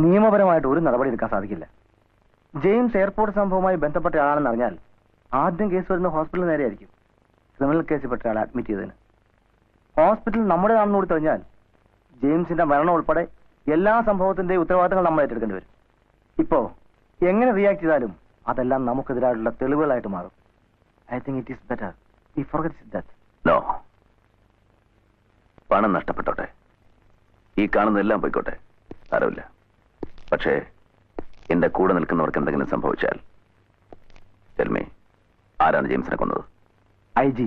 നിയമപരമായിട്ട് ഒരു നടപടി എടുക്കാൻ സാധിക്കില്ല. ജെയിംസ് എയർപോർട്ട് സംഭവവുമായി ബന്ധപ്പെട്ട ആളാണെന്ന് അറിഞ്ഞാൽ ആദ്യം കേസ് വരുന്ന ഹോസ്പിറ്റലിന് നേരെയായിരിക്കും. ക്രിമിനൽ കേസിൽ പെട്ട ആളെ അഡ്മിറ്റ് ചെയ്തതിന്. ഹോസ്പിറ്റൽ നമ്മുടേതാണെന്ന് കൂടി തെളിഞ്ഞാൽ ജെയിംസിന്റെ മരണം ഉൾപ്പെടെ എല്ലാ സംഭവത്തിന്റെയും ഉത്തരവാദിത്തങ്ങൾ നമ്മൾ ഏറ്റെടുക്കേണ്ടി വരും. ഇപ്പോ എങ്ങനെ റിയാക്ട് ചെയ്താലും അതെല്ലാം നമുക്കെതിരായിട്ടുള്ള തെളിവുകളായിട്ട് മാറും. I think it is better we forget that. No, പണം നഷ്ടപ്പെട്ടോട്ടെ, ഈ കാണുന്നതെല്ലാം പോയിക്കോട്ടെ, സാരമില്ല. പക്ഷേ എന്റെ കൂടെ നിൽക്കുന്നവർക്ക് എന്തെങ്കിലും സംഭവിച്ചാൽ ടെൽ മീ, ആരാണ് ജെയിംസിനെ കൊന്നത്? IG.